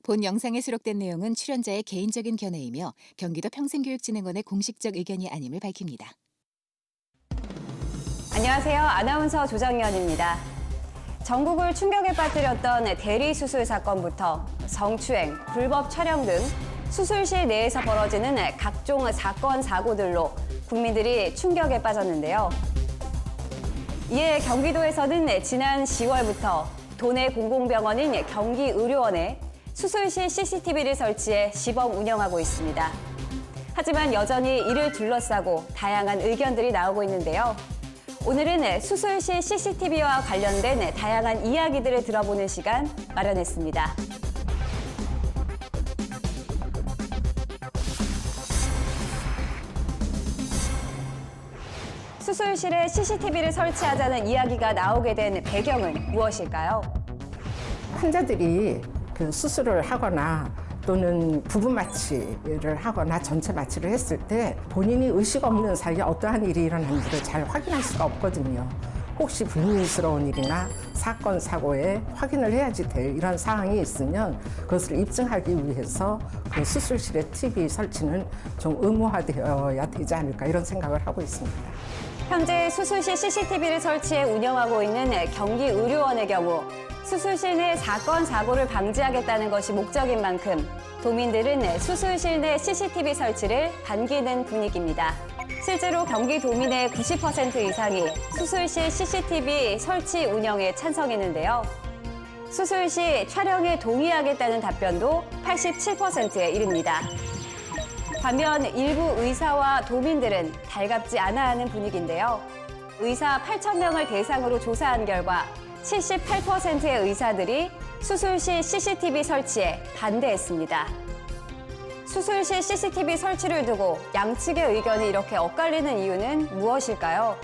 본 영상에 수록된 내용은 출연자의 개인적인 견해이며 경기도 평생교육진흥원의 공식적 의견이 아님을 밝힙니다. 안녕하세요. 아나운서 조정연입니다. 전국을 충격에 빠뜨렸던 대리수술 사건부터 성추행, 불법 촬영 등 수술실 내에서 벌어지는 각종 사건, 사고들로 국민들이 충격에 빠졌는데요. 이에 경기도에서는 지난 10월부터 도내 공공병원인 경기의료원에 수술실 CCTV를 설치해 시범 운영하고 있습니다. 하지만 여전히 이를 둘러싸고 다양한 의견들이 나오고 있는데요. 오늘은 수술실 CCTV와 관련된 다양한 이야기들을 들어보는 시간 마련했습니다. 수술실에 CCTV를 설치하자는 이야기가 나오게 된 배경은 무엇일까요? 환자들이 그 수술을 하거나 또는 부분 마취를 하거나 전체 마취를 했을 때 본인이 의식 없는 사이에 어떠한 일이 일어났는지를 잘 확인할 수가 없거든요. 혹시 불미스러운 일이나 사건, 사고에 확인을 해야지 될 이런 상황이 있으면 그것을 입증하기 위해서 그 수술실의 TV 설치는 좀 의무화되어야 되지 않을까 이런 생각을 하고 있습니다. 현재 수술실 CCTV를 설치해 운영하고 있는 경기의료원의 경우 수술실 내 사건, 사고를 방지하겠다는 것이 목적인 만큼 도민들은 수술실 내 CCTV 설치를 반기는 분위기입니다. 실제로 경기도민의 90% 이상이 수술실 CCTV 설치 운영에 찬성했는데요. 수술 시 촬영에 동의하겠다는 답변도 87%에 이릅니다. 반면 일부 의사와 도민들은 달갑지 않아 하는 분위기인데요. 의사 8,000명을 대상으로 조사한 결과 78%의 의사들이 수술실 CCTV 설치에 반대했습니다. 수술실 CCTV 설치를 두고 양측의 의견이 이렇게 엇갈리는 이유는 무엇일까요?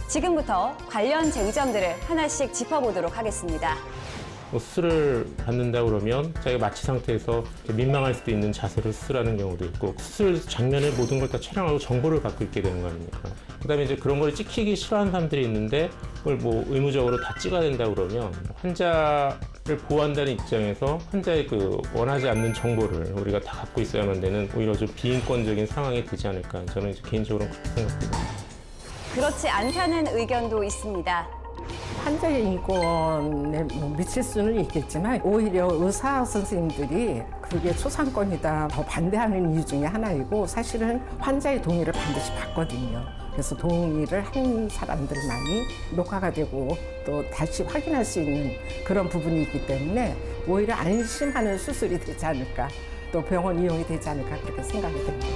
지금부터 관련 쟁점들을 하나씩 짚어보도록 하겠습니다. 수술을 받는다 그러면 자기가 마취 상태에서 민망할 수도 있는 자세로 수술하는 경우도 있고 수술 장면의 모든 걸 다 촬영하고 정보를 갖고 있게 되는 거 아닙니까? 그다음에 이제 그런 걸 찍히기 싫어하는 사람들이 있는데 그걸 뭐 의무적으로 다 찍어야 된다 그러면 환자를 보호한다는 입장에서 환자의 그 원하지 않는 정보를 우리가 다 갖고 있어야만 되는 오히려 좀 비인권적인 상황이 되지 않을까 저는 이제 개인적으로 그렇게 생각합니다. 그렇지 않다는 의견도 있습니다. 환자의 인권에 미칠 수는 있겠지만 오히려 의사 선생님들이 그게 초상권이다 더 반대하는 이유 중에 하나이고 사실은 환자의 동의를 반드시 받거든요. 그래서 동의를 한 사람들만이 녹화가 되고 또 다시 확인할 수 있는 그런 부분이 있기 때문에 오히려 안심하는 수술이 되지 않을까 또 병원 이용이 되지 않을까 그렇게 생각이 됩니다.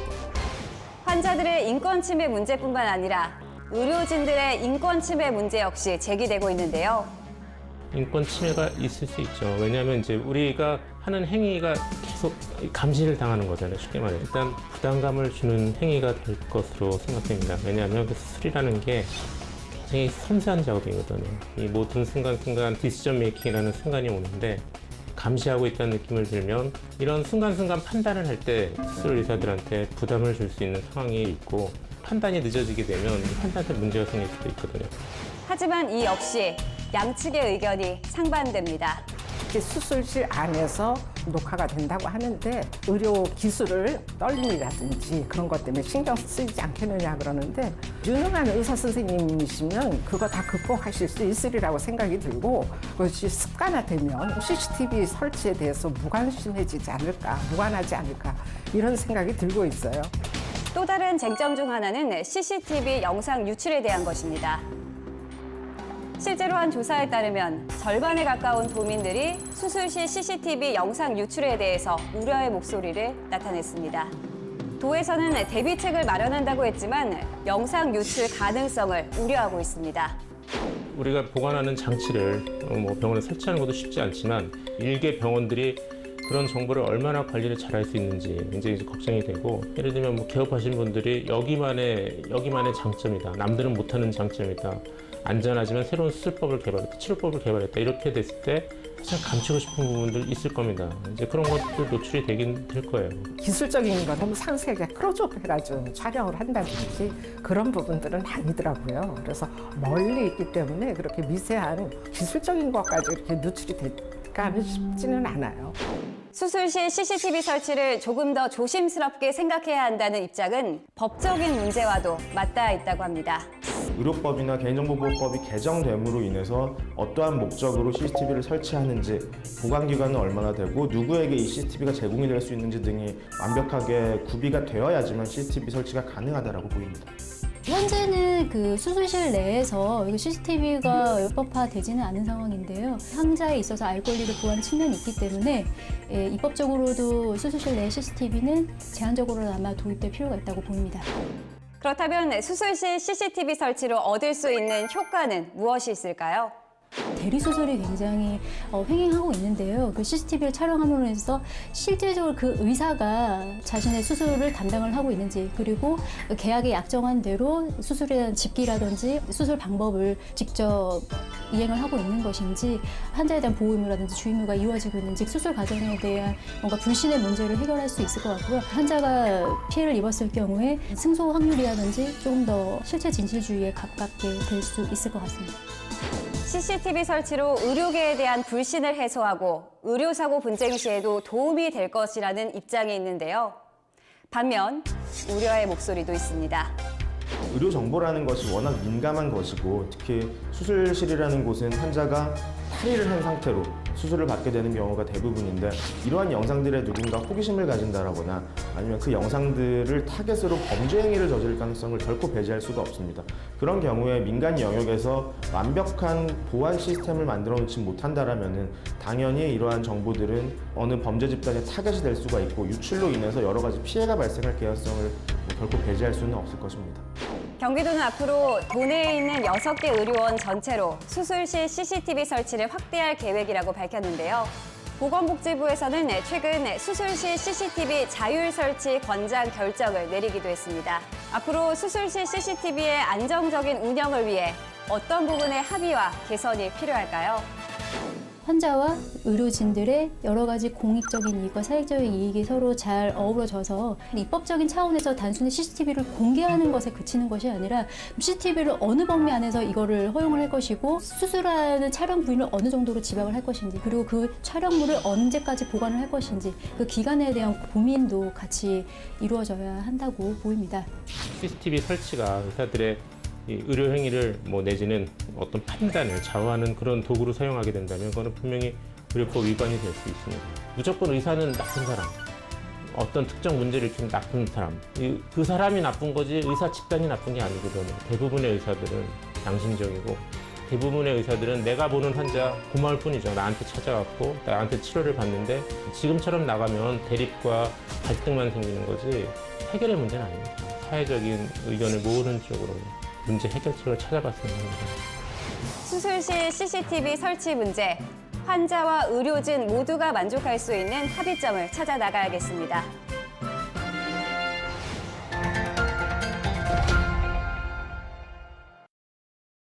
환자들의 인권 침해 문제뿐만 아니라 의료진들의 인권 침해 문제 역시 제기되고 있는데요. 인권 침해가 있을 수 있죠. 왜냐하면 이제 우리가 하는 행위가 계속 감시를 당하는 거잖아요. 쉽게 말해. 일단 부담감을 주는 행위가 될 것으로 생각됩니다. 왜냐하면 그 수술이라는 게 굉장히 섬세한 작업이거든요. 이 모든 순간순간 디시전 메이킹이라는 순간이 오는데 감시하고 있다는 느낌을 들면 이런 순간순간 판단을 할 때 수술 의사들한테 부담을 줄 수 있는 상황이 있고 판단이 늦어지게 되면 환자한테 문제가 생길 수도 있거든요. 하지만 이 역시 양측의 의견이 상반됩니다. 특히 수술실 안에서 녹화가 된다고 하는데 의료 기술을 떨림이라든지 그런 것 때문에 신경 쓰이지 않겠느냐 그러는데 유능한 의사 선생님이시면 그거 다 극복하실 수 있으리라고 생각이 들고 그것이 습관화되면 CCTV 설치에 대해서 무관심해지지 않을까, 무관하지 않을까 이런 생각이 들고 있어요. 또 다른 쟁점 중 하나는 CCTV 영상 유출에 대한 것입니다. 실제로 한 조사에 따르면 절반에 가까운 도민들이 수술실 CCTV 영상 유출에 대해서 우려의 목소리를 나타냈습니다. 도에서는 대비책을 마련한다고 했지만 영상 유출 가능성을 우려하고 있습니다. 우리가 보관하는 장치를 뭐 병원에 설치하는 것도 쉽지 않지만 일개 병원들이 그런 정보를 얼마나 관리를 잘할 수 있는지 굉장히 걱정이 되고 예를 들면 뭐 개업하신 분들이 여기만의 장점이다. 남들은 못하는 장점이다. 안전하지만 새로운 수술법을 개발했다. 치료법을 개발했다. 이렇게 됐을 때 사실 감추고 싶은 부분들 있을 겁니다. 이제 그런 것들 노출이 되긴 될 거예요. 기술적인 거 너무 상세하게 클로즈업 해가지고 촬영을 한다든지 그런 부분들은 아니더라고요. 그래서 멀리 있기 때문에 그렇게 미세한 기술적인 것까지 이렇게 노출이 될까 하면 쉽지는 않아요. 수술 시 CCTV 설치를 조금 더 조심스럽게 생각해야 한다는 입장은 법적인 문제와도 맞닿아 있다고 합니다. 의료법이나 개인정보보호법이 개정됨으로 인해서 어떠한 목적으로 CCTV를 설치하는지, 보관기간은 얼마나 되고 누구에게 이 CCTV가 제공이 될 수 있는지 등이 완벽하게 구비가 되어야지만 CCTV 설치가 가능하다고 보입니다. 현재는 그 수술실 내에서 CCTV가 입법화되지는 않은 상황인데요. 환자에 있어서 알 권리를 보호하는 측면이 있기 때문에 입법적으로도 수술실 내 CCTV는 제한적으로나마 도입될 필요가 있다고 보입니다. 그렇다면 수술실 CCTV 설치로 얻을 수 있는 효과는 무엇이 있을까요? 대리수술이 굉장히 횡행하고 있는데요. 그 CCTV를 촬영함으로 해서 실질적으로 그 의사가 자신의 수술을 담당을 하고 있는지, 그리고 계약에 약정한 대로 수술에 대한 집기라든지 수술 방법을 직접 이행을 하고 있는 것인지, 환자에 대한 보호 의무라든지 주의 의무가 이루어지고 있는지, 수술 과정에 대한 뭔가 불신의 문제를 해결할 수 있을 것 같고요. 환자가 피해를 입었을 경우에 승소 확률이라든지 조금 더 실체 진실주의에 가깝게 될 수 있을 것 같습니다. CCTV 설치로 의료계에 대한 불신을 해소하고 의료사고 분쟁 시에도 도움이 될 것이라는 입장이 있는데요. 반면 우려의 목소리도 있습니다. 의료 정보라는 것이 워낙 민감한 것이고, 특히 수술실이라는 곳은 환자가 탈의를 한 상태로 수술을 받게 되는 경우가 대부분인데, 이러한 영상들에 누군가 호기심을 가진다거나 아니면 그 영상들을 타겟으로 범죄 행위를 저지를 가능성을 결코 배제할 수가 없습니다. 그런 경우에 민간 영역에서 완벽한 보안 시스템을 만들어 놓지 못한다라면은 당연히 이러한 정보들은 어느 범죄 집단의 타겟이 될 수가 있고, 유출로 인해서 여러 가지 피해가 발생할 개연성을 결코 배제할 수는 없을 것입니다. 경기도는 앞으로 도내에 있는 6개 의료원 전체로 수술실 CCTV 설치를 확대할 계획이라고 밝혔는데요. 보건복지부에서는 최근 수술실 CCTV 자율 설치 권장 결정을 내리기도 했습니다. 앞으로 수술실 CCTV의 안정적인 운영을 위해 어떤 부분의 합의와 개선이 필요할까요? 환자와 의료진들의 여러 가지 공익적인 이익과 사익적인 이익이 서로 잘 어우러져서 입법적인 차원에서 단순히 CCTV를 공개하는 것에 그치는 것이 아니라 CCTV를 어느 범위 안에서 이거를 허용을 할 것이고, 수술하는 촬영 부위를 어느 정도로 지방을 할 것인지, 그리고 그 촬영물을 언제까지 보관을 할 것인지, 그 기간에 대한 고민도 같이 이루어져야 한다고 보입니다. CCTV 설치가 의사들의 이 의료 행위를 내지는 어떤 판단을 좌우하는 그런 도구로 사용하게 된다면 그거는 분명히 의료법 위반이 될 수 있습니다. 무조건 의사는 나쁜 사람, 어떤 특정 문제를 일으키는 나쁜 사람, 그 사람이 나쁜 거지 의사 집단이 나쁜 게 아니거든요. 대부분의 의사들은 양심적이고, 대부분의 의사들은 내가 보는 환자 고마울 뿐이죠. 나한테 찾아왔고 나한테 치료를 받는데 지금처럼 나가면 대립과 갈등만 생기는 거지 해결의 문제는 아닙니다. 사회적인 의견을 모으는 쪽으로 문제 해결책을 찾아봤으면 합니다. 수술실 CCTV 설치 문제, 환자와 의료진 모두가 만족할 수 있는 합의점을 찾아 나가야겠습니다.